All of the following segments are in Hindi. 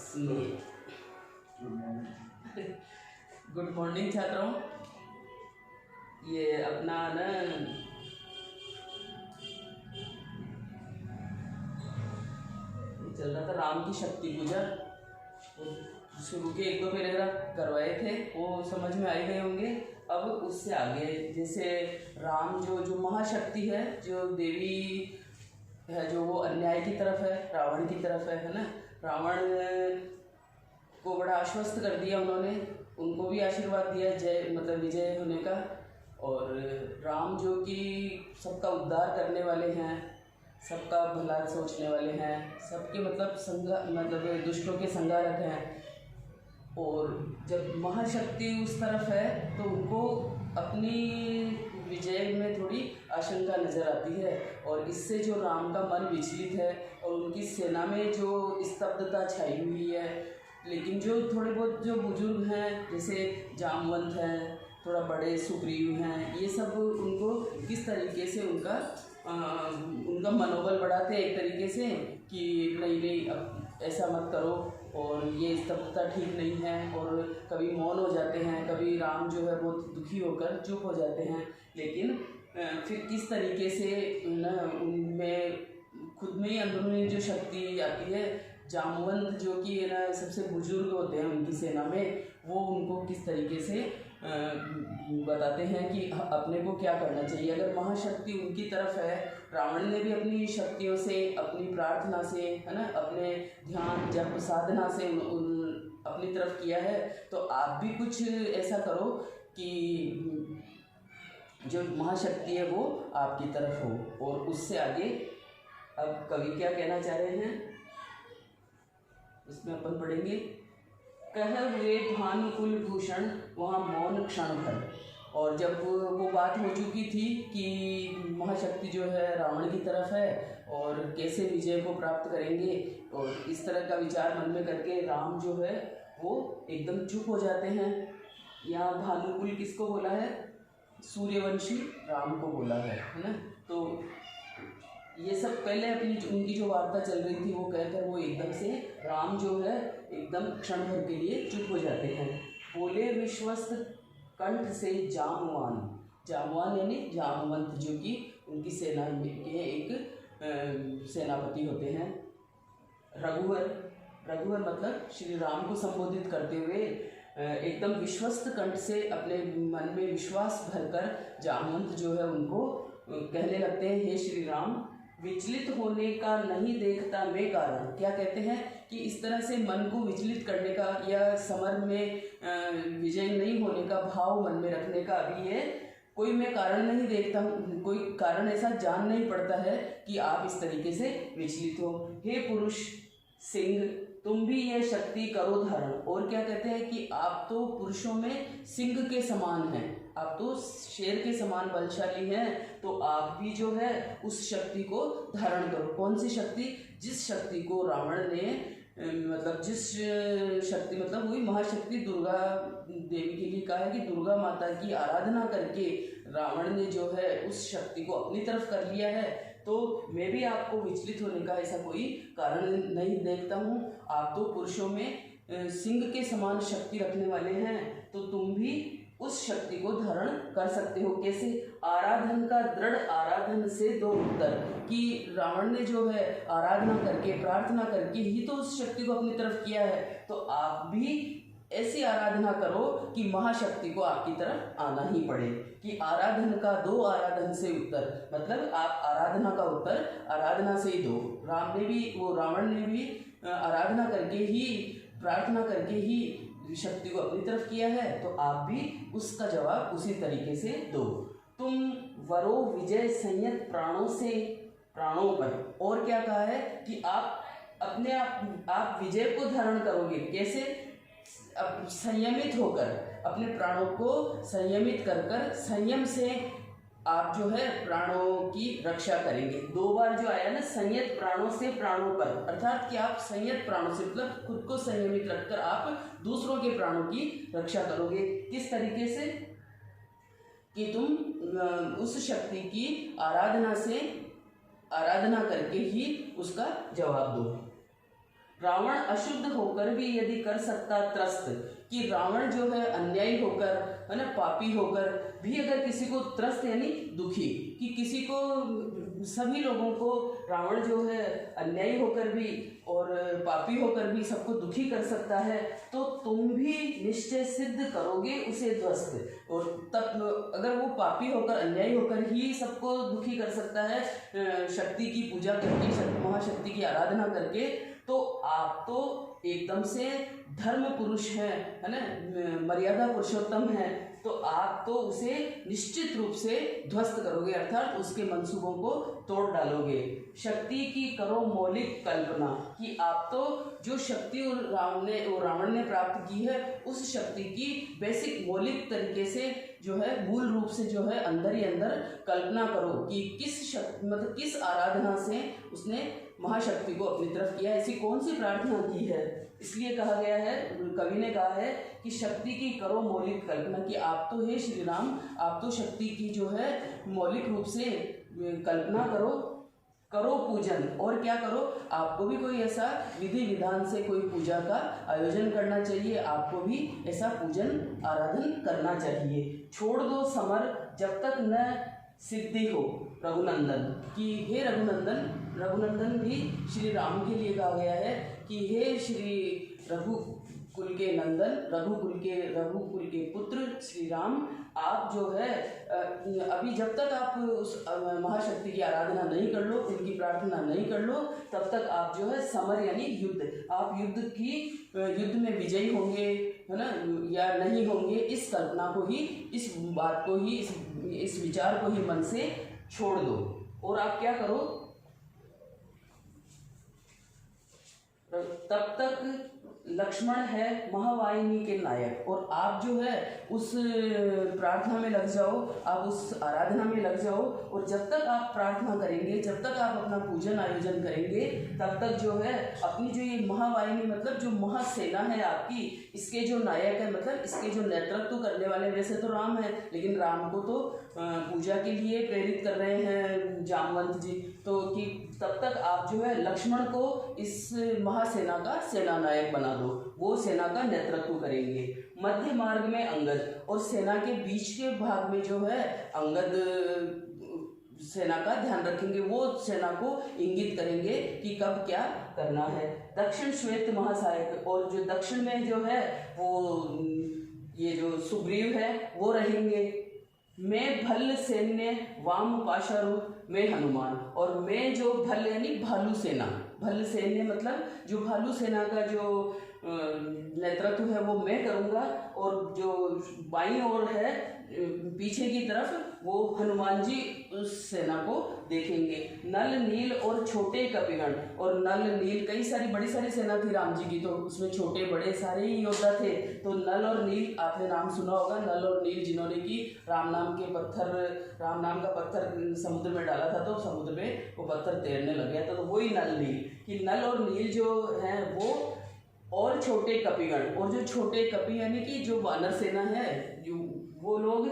सुनिए। गुड मॉर्निंग छात्रों। ये अपना ना चल रहा था राम की शक्ति पूजा, शुरू के 1-2 पैराग्राफ करवाए थे, वो समझ में आ ही गए होंगे। अब उससे आगे जैसे राम जो महाशक्ति है, जो देवी है, जो वो अन्याय की तरफ है, रावण की तरफ है ना। रावण को बड़ा आश्वस्त कर दिया उन्होंने, उनको भी आशीर्वाद दिया जय मतलब विजय होने का। और राम जो कि सबका उद्धार करने वाले हैं, सबका भला सोचने वाले हैं, सबके मतलब दुष्टों के संहारक हैं। और जब महाशक्ति उस तरफ है तो उनको अपनी विजय में थोड़ी आशंका नज़र आती है, और इससे जो राम का मन विचलित है और उनकी सेना में जो स्तब्धता छाई हुई है। लेकिन जो थोड़े बहुत जो बुजुर्ग हैं, जैसे जामवंत हैं, थोड़ा बड़े सुग्रीव हैं, ये सब उनको किस तरीके से उनका मनोबल बढ़ाते हैं एक तरीके से कि नहीं अब ऐसा मत करो, और ये स्तब्धता ठीक नहीं है। और कभी मौन हो जाते हैं, कभी राम जो है बहुत दुखी होकर चुप हो जाते हैं। लेकिन फिर किस तरीके से ना उनमें खुद में ही अंदरूनी जो शक्ति आती है, जामवंत जो कि ना सबसे बुजुर्ग होते हैं उनकी सेना में, वो उनको किस तरीके से बताते हैं कि अपने को क्या करना चाहिए। अगर महाशक्ति उनकी तरफ है, रावण ने भी अपनी शक्तियों से, अपनी प्रार्थना से, है ना, अपने ध्यान जप साधना से अपनी तरफ किया है, तो आप भी कुछ ऐसा करो कि जो महाशक्ति है वो आपकी तरफ हो। और उससे आगे अब कवि क्या कहना चाह रहे हैं उसमें अपन पढ़ेंगे। कह हुए भानुकुल भूषण वहाँ मौन क्षण भर। और जब वो बात हो चुकी थी कि महाशक्ति जो है रावण की तरफ है और कैसे विजय को प्राप्त करेंगे, और इस तरह का विचार मन में करके राम जो है वो एकदम चुप हो जाते हैं। यहाँ भानुकुल किसको बोला है? सूर्यवंशी राम को बोला है ना। तो ये सब पहले उनकी जो वार्ता चल रही थी वो कहकर वो एकदम से राम जो है एकदम क्षण भर के लिए चुप हो जाते हैं। बोले विश्वस्त कंठ से जामवान। जामवान यानी जामवंत, जो कि उनकी सेना के एक सेनापति होते हैं। रघुवर मतलब श्री राम को संबोधित करते हुए एकदम विश्वस्त कंठ से अपने मन में विश्वास भरकर जामवंत जो है उनको कहने लगते हैं, हे श्री राम, विचलित होने का नहीं देखता मैं कारण। क्या कहते हैं कि इस तरह से मन को विचलित करने का या समर में विजय नहीं होने का भाव मन में रखने का अभी ये कोई मैं कारण नहीं देखता हूँ, कोई कारण ऐसा जान नहीं पड़ता है कि आप इस तरीके से विचलित हो। हे पुरुष सिंह, तुम भी यह शक्ति करो धारण। और क्या कहते हैं कि आप तो पुरुषों में सिंह के समान हैं, आप तो शेर के समान बलशाली हैं, तो आप भी जो है उस शक्ति को धारण करो। कौन सी शक्ति? जिस शक्ति को रावण ने जिस शक्ति मतलब हुई महाशक्ति दुर्गा देवी के लिए कहा है कि दुर्गा माता की आराधना करके रावण ने जो है उस शक्ति को अपनी तरफ कर लिया है। तो मैं भी आपको विचलित होने का ऐसा कोई कारण नहीं देखता हूँ। आप तो पुरुषों में सिंह के समान शक्ति रखने वाले हैं, तो तुम भी उस शक्ति को धारण कर सकते हो। कैसे? आराधन का दृढ़ आराधन से दो उत्तर, कि रावण ने जो है आराधना करके प्रार्थना करके ही तो उस शक्ति को अपनी तरफ किया है, तो आप भी ऐसी आराधना करो कि महाशक्ति को आपकी तरफ आना ही पड़े। कि आराधन का दो आराधन से उत्तर, मतलब आप आराधना का उत्तर आराधना से ही दो। रावण ने भी आराधना करके ही प्रार्थना करके ही शक्ति को अपनी तरफ किया है, तो आप भी उसका जवाब उसी तरीके से दो। तुम वरो विजय संयत प्राणों पर। और क्या कहा है कि आप अपने आप विजय को धारण करोगे। कैसे? अब संयमित होकर अपने प्राणों को संयमित कर संयम से आप जो है प्राणों की रक्षा करेंगे। 2 बार जो आया ना, संयत प्राणों से प्राणों पर, अर्थात कि आप संयत प्राणों से मतलब खुद को संयमित रखकर आप दूसरों के प्राणों की रक्षा करोगे। किस तरीके से? कि तुम उस शक्ति की आराधना करके ही उसका जवाब दो। रावण अशुद्ध होकर भी यदि कर सकता त्रस्त, कि रावण जो है अन्यायी होकर, है ना, पापी होकर भी अगर किसी को त्रस्त यानी दुखी, कि किसी को, सभी लोगों को रावण जो है अन्यायी होकर भी और पापी होकर भी सबको दुखी कर सकता है, तो तुम भी निश्चय सिद्ध करोगे उसे ध्वस्त। और तब अगर वो पापी होकर अन्यायी होकर ही सबको दुखी कर सकता है शक्ति की पूजा करके, महाशक्ति की आराधना करके, तो आप तो एकदम से धर्म पुरुष हैं, है ना, मर्यादा पुरुषोत्तम है, तो आप तो उसे निश्चित रूप से ध्वस्त करोगे, अर्थात उसके मंसूबों को तोड़ डालोगे। शक्ति की करो मौलिक कल्पना, कि आप तो जो शक्ति रावण ने प्राप्त की है, उस शक्ति की बेसिक मौलिक तरीके से जो है, मूल रूप से जो है, अंदर ही अंदर कल्पना करो कि किस आराधना से उसने महाशक्ति को अपनी तरफ किया, ऐसी कौन सी प्रार्थना की है। इसलिए कहा गया है, कवि ने कहा है कि शक्ति की करो मौलिक कल्पना, कि आप तो हे श्री राम, आप तो शक्ति की जो है मौलिक रूप से कल्पना करो पूजन। और क्या करो, आपको भी कोई ऐसा विधि विधान से कोई पूजा का आयोजन करना चाहिए, आपको भी ऐसा पूजन आराधन करना चाहिए। छोड़ दो समर जब तक न सिद्धि हो रघुनंदन, कि हे रघुनंदन भी श्री राम के लिए कहा गया है कि हे श्री रघुकुल के नंदन, रघुकुल के पुत्र श्री राम, आप जो है अभी जब तक आप उस महाशक्ति की आराधना नहीं कर लो, उनकी प्रार्थना नहीं कर लो, तब तक आप जो है समर यानी युद्ध, आप युद्ध में विजयी होंगे, है ना, या नहीं होंगे, इस कल्पना को ही, इस बात को ही, इस विचार को ही मन से छोड़ दो। और आप क्या करो, तब तक लक्ष्मण है महावाहिनी के नायक, और आप जो है उस प्रार्थना में लग जाओ, आप उस आराधना में लग जाओ, और जब तक आप प्रार्थना करेंगे, जब तक आप अपना पूजन आयोजन करेंगे, तब तक जो है अपनी जो ये महावाहिनी, मतलब जो महासेना है आपकी, इसके जो नायक है, मतलब इसके जो नेतृत्व करने वाले, वैसे तो राम है, लेकिन राम को तो पूजा के लिए प्रेरित कर रहे हैं जामवंत जी, तो कि तब तक आप जो है लक्ष्मण को इस महासेना का सेना नायक बना दो, वो सेना का नेतृत्व करेंगे। मध्य मार्ग में अंगद, और सेना के बीच के भाग में जो है अंगद सेना का ध्यान रखेंगे, वो सेना को इंगित करेंगे कि कब क्या करना है। दक्षिण श्वेत महासायक, और जो दक्षिण में जो है वो ये जो सुग्रीव है वो रहेंगे। मैं भल्ल सैन्य वाम पाशारू में हनुमान, और मैं जो भल्ल यानी भालू सेना, भल्ल सैन्य मतलब जो भालू सेना का जो नेतृत्व है वो मैं करूँगा, और जो बाईं ओर है पीछे की तरफ वो हनुमान जी उस सेना को देखेंगे। नल नील और छोटे कपिगण, और नल नील कई सारी बड़ी सारी सेना थी राम जी की, तो उसमें छोटे बड़े सारे ही योद्धा थे, तो नल और नील आपने नाम सुना होगा, नल और नील जिन्होंने कि राम नाम का पत्थर समुद्र में डाला था, तो समुद्र में वो पत्थर तैरने लग गया था, तो वही नल नील, कि नल और नील जो हैं वो, और छोटे कपिगण, और जो छोटे कपि यानी कि जो वानर सेना है, जो वो लोग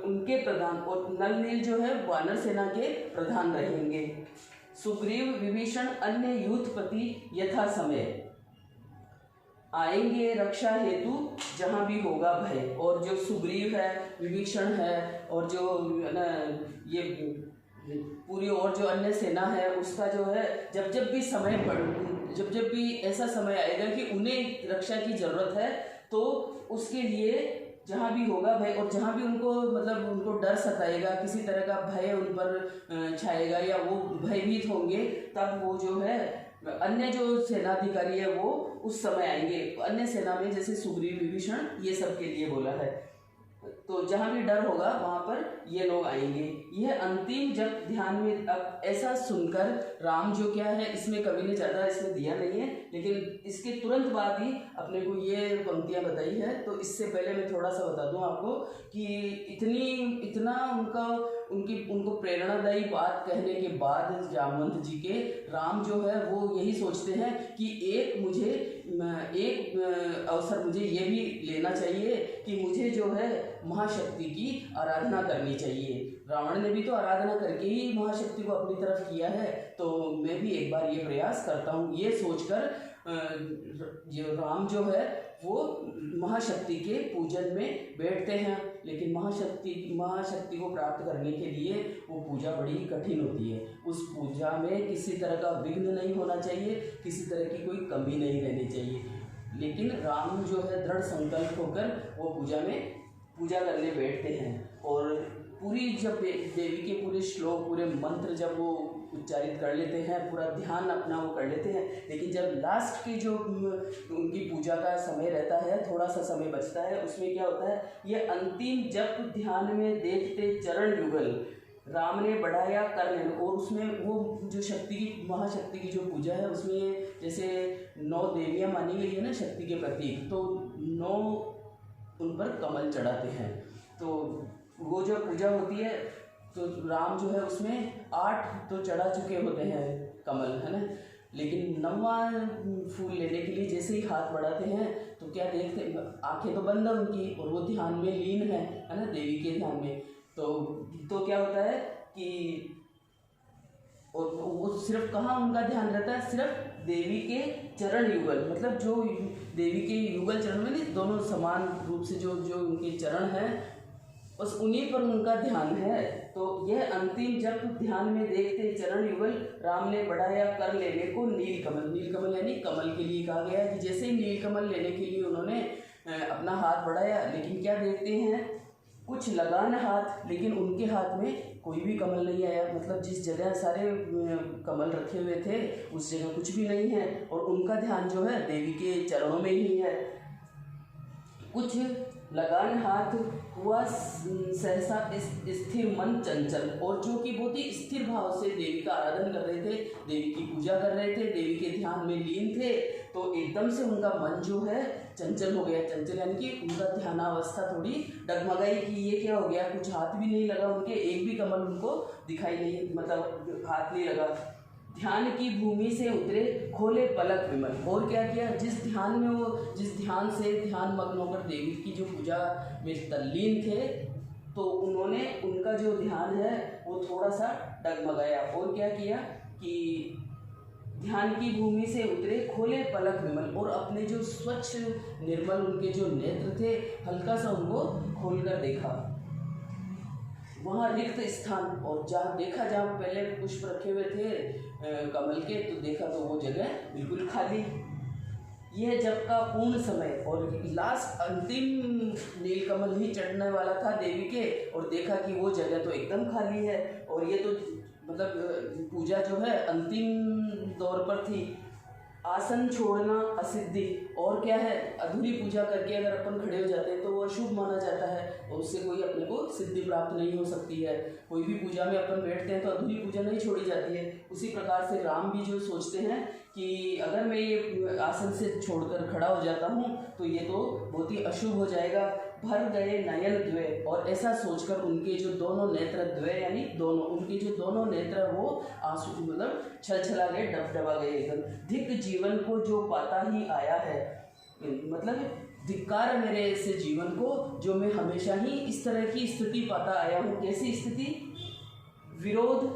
उनके प्रधान, और नल नील जो है वानर सेना के प्रधान रहेंगे। सुग्रीव विभीषण अन्य यूथपति यथा समय आएंगे रक्षा हेतु जहाँ भी होगा भय, और जो सुग्रीव है, विभीषण है, और जो ना ये पूरी और जो अन्य सेना है उसका जो है जब भी समय जब भी ऐसा समय आएगा कि उन्हें रक्षा की जरूरत है, तो उसके लिए जहाँ भी होगा भय, और जहाँ भी उनको मतलब उनको डर सताएगा, किसी तरह का भय उन पर छाएगा या वो भयभीत होंगे, तब वो जो है अन्य जो सेनाधिकारी है वो उस समय आएंगे। अन्य सेना में जैसे सुग्रीव विभीषण ये सब के लिए बोला है, तो जहाँ भी डर होगा वहाँ पर ये लोग आएंगे। यह अंतिम जब ध्यान में, अब ऐसा सुनकर राम जो क्या है, इसमें कवि ने ज़्यादा इसमें दिया नहीं है, लेकिन इसके तुरंत बाद ही अपने को ये पंक्तियाँ बताई है। तो इससे पहले मैं थोड़ा सा बता दूँ आपको कि इतना उनको प्रेरणादायी बात कहने के बाद जामवंत जी के राम जो है वो यही सोचते हैं कि एक अवसर मुझे ये भी लेना चाहिए कि मुझे जो है महाशक्ति की आराधना करनी चाहिए। रावण ने भी तो आराधना करके ही महाशक्ति को अपनी तरफ किया है, तो मैं भी एक बार ये प्रयास करता हूँ। ये सोचकर जो राम जो है वो महाशक्ति के पूजन में बैठते हैं। लेकिन महाशक्ति को प्राप्त करने के लिए वो पूजा बड़ी कठिन होती है। उस पूजा में किसी तरह का विघ्न नहीं होना चाहिए, किसी तरह की कोई कमी नहीं रहनी चाहिए। लेकिन राम जो है दृढ़ संकल्प होकर वो पूजा करने बैठते हैं, और पूरी जब देवी के पूरे श्लोक, पूरे मंत्र जब वो उच्चारित कर लेते हैं, पूरा ध्यान अपना वो कर लेते हैं, लेकिन जब लास्ट की जो उनकी पूजा का समय रहता है, थोड़ा सा समय बचता है, उसमें क्या होता है, ये अंतिम जप ध्यान में देखते चरण युगल राम ने बढ़ाया कर लेना। और उसमें वो जो महाशक्ति की जो पूजा है, उसमें जैसे 9 देवियाँ मानी गई है ना शक्ति के प्रतीक, तो 9 उन पर कमल चढ़ाते हैं। तो वो जो पूजा होती है तो राम जो है उसमें 8 तो चढ़ा चुके होते हैं कमल, है ना। लेकिन 9वां फूल लेने के लिए जैसे ही हाथ बढ़ाते हैं तो क्या देखते, आंखें तो बंद है उनकी और वो ध्यान में लीन है ना, देवी के ध्यान में। तो क्या होता है कि और वो सिर्फ कहाँ उनका ध्यान रहता है, सिर्फ देवी के चरण युगल, मतलब जो देवी के युगल चरण में नहीं, दोनों समान रूप से जो उनके चरण हैं बस उन्हीं पर उनका ध्यान है। तो यह अंतिम जब ध्यान में देखते चरण युगल राम ने बढ़ाया कर लेने को नीलकमल यानी कमल के लिए कहा गया कि जैसे ही नीलकमल लेने के लिए उन्होंने अपना हाथ बढ़ाया, लेकिन क्या देखते हैं, कुछ लगान हाथ, लेकिन उनके हाथ में कोई भी कमल नहीं आया। मतलब जिस जगह सारे कमल रखे हुए थे उस जगह कुछ भी नहीं है, और उनका ध्यान जो है देवी के चरणों में ही है। कुछ लगान हाथ हुआ सहसा स्थिर मन चंचल, और जो कि बहुत ही स्थिर भाव से देवी का आराधन कर रहे थे, देवी की पूजा कर रहे थे, देवी के ध्यान में लीन थे, तो एकदम से उनका मन जो है चंचल हो गया। चंचल यानी कि उनका ध्यानावस्था थोड़ी डगमगाई कि ये क्या हो गया, कुछ हाथ भी नहीं लगा उनके, एक भी कमल उनको दिखाई नहीं, मतलब हाथ नहीं लगा। ध्यान की भूमि से उतरे खोले पलक विमल, और क्या किया, जिस ध्यान से ध्यान मग्न होकर देवी की जो पूजा में तल्लीन थे, तो उन्होंने उनका जो ध्यान है वो थोड़ा सा डगमगाया। और क्या किया कि ध्यान की भूमि से उतरे खोले पलक विमल, और अपने जो स्वच्छ निर्मल उनके जो नेत्र थे हल्का सा उनको खोलकर देखा। वहाँ रिक्त स्थान, और जहाँ पहले पुष्प रखे हुए थे कमल के, तो देखा तो वो जगह बिल्कुल खाली। यह जब का पूर्ण समय, और लास्ट अंतिम नीलकमल ही चढ़ने वाला था देवी के, और देखा कि वो जगह तो एकदम खाली है, और ये तो मतलब पूजा जो है अंतिम दौर पर थी। आसन छोड़ना असिद्धि, और क्या है, अधूरी पूजा करके अगर अपन खड़े हो जाते हैं तो वो अशुभ माना जाता है, और उससे कोई अपने को सिद्धि प्राप्त नहीं हो सकती है। कोई भी पूजा में अपन बैठते हैं तो अधूरी पूजा नहीं छोड़ी जाती है। उसी प्रकार से राम भी जो सोचते हैं कि अगर मैं ये आसन से छोड़कर खड़ा हो जाता हूँ तो ये तो बहुत ही अशुभ हो जाएगा। भर गए नयन द्वे, और ऐसा सोचकर उनके जो दोनों नेत्र द्वे यानी उनके जो दोनों नेत्र वो आंसू मतलब छलछला गए, डबडबा गए एकदम। धिक जीवन को जो पाता ही आया है, मतलब धिक्कार मेरे ऐसे जीवन को जो मैं हमेशा ही इस तरह की स्थिति पाता आया हूँ। कैसी स्थिति, विरोध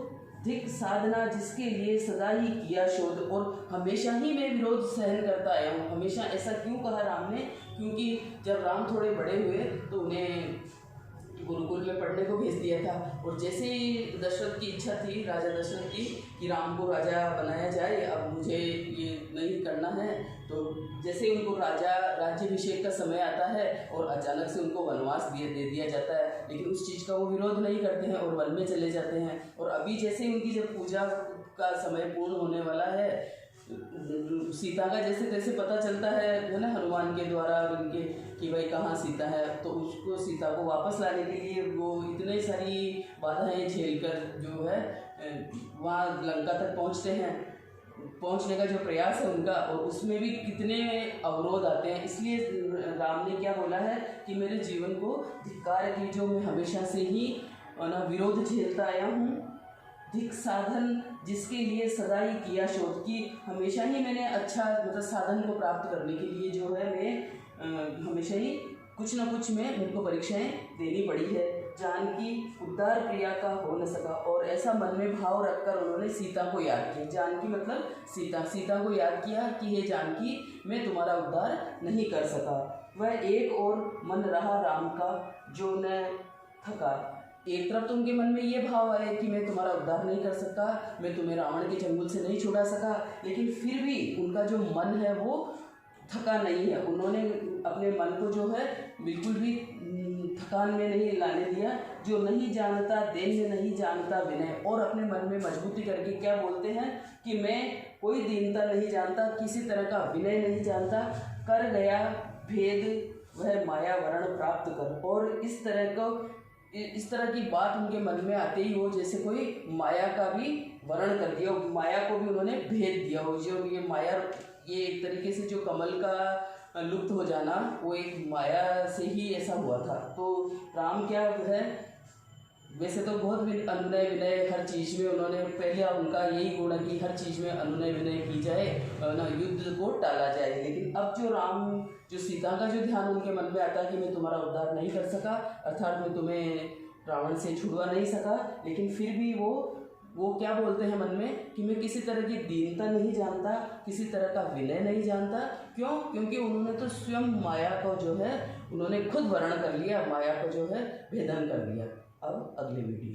धिक साधना जिसके लिए सदा ही किया शोध, और हमेशा ही मैं विरोध सहन करता आया हूँ। हमेशा ऐसा क्यों कहा राम ने, क्योंकि जब राम थोड़े बड़े हुए तो उन्हें गुरुकुल में पढ़ने को भेज दिया था, और जैसे ही दशरथ की इच्छा थी, राजा दशरथ की, कि राम को राजा बनाया जाए, अब मुझे ये नहीं करना है, तो जैसे ही उनको राज्याभिषेक का समय आता है और अचानक से उनको वनवास दे दिया जाता है, लेकिन उस चीज़ का वो विरोध नहीं करते हैं और वन में चले जाते हैं। और अभी जैसे ही उनकी जब पूजा का समय पूर्ण होने वाला है, सीता का जैसे तैसे पता चलता है ना, हनुमान के द्वारा उनके कि भाई कहाँ सीता है, तो उसको सीता को वापस लाने के लिए वो इतने सारी बाधाएं झेलकर जो है वहाँ लंका तक पहुँचते हैं। पहुँचने का जो प्रयास है उनका, और उसमें भी कितने अवरोध आते हैं। इसलिए राम ने क्या बोला है कि मेरे जीवन को धिक्कार की जो मैं हमेशा से ही विरोध झेलता आया हूँ। धिक साधन जिसके लिए सदा ही किया शोध, की हमेशा ही मैंने अच्छा मतलब साधन को प्राप्त करने के लिए जो है मैं हमेशा ही कुछ ना कुछ में मुझको परीक्षाएं देनी पड़ी है। जानकी उद्धार प्रिया का हो न सका। और ऐसा मन में भाव रखकर उन्होंने सीता को याद किया। जानकी मतलब सीता। सीता को याद किया कि हे जानकी, मैं तुम्हारा उद्धार नहीं कर सका। वह एक और मन रहा राम का जो न थका। एक तरफ तो उनके मन में ये भाव आया कि मैं तुम्हारा उद्धार नहीं कर सका, मैं तुम्हें रावण के चंगुल से नहीं छुड़ा सका, लेकिन फिर भी उनका जो मन है वो थका नहीं है। उन्होंने अपने मन को जो है बिल्कुल भी थकान में नहीं लाने दिया। जो नहीं जानता दैन्य नहीं जानता विनय। और अपने मन में मजबूती करके क्या बोलते हैं कि मैं कोई दीनता नहीं जानता, किसी तरह का विनय नहीं जानता, कर गया भेद वह माया वर्ण प्राप्त कर। और इस तरह की बात उनके मन में आते ही वो जैसे कोई माया का भी वर्ण कर दिया, माया को भी उन्होंने भेद दिया हो। जो ये माया, ये एक तरीके से जो कमल का लुप्त हो जाना, वो एक माया से ही ऐसा हुआ था। तो राम क्या है, वैसे तो बहुत भी अनुनय विनय हर चीज़ में उन्होंने, पहले उनका यही गुण है कि हर चीज़ में अनुनय विनय की जाए, ना युद्ध को टाला जाए। लेकिन अब जो सीता का जो ध्यान उनके मन में आता है कि मैं तुम्हारा उद्धार नहीं कर सका, अर्थात मैं तुम्हें रावण से छुड़वा नहीं सका, लेकिन फिर भी वो क्या बोलते हैं मन में कि मैं किसी तरह की दीनता नहीं जानता, किसी तरह का विनय नहीं जानता। क्यों? क्योंकि उन्होंने तो स्वयं माया को जो है उन्होंने खुद वर्ण कर लिया, माया को जो है भेदन कर लिया। अब अगली वीडियो।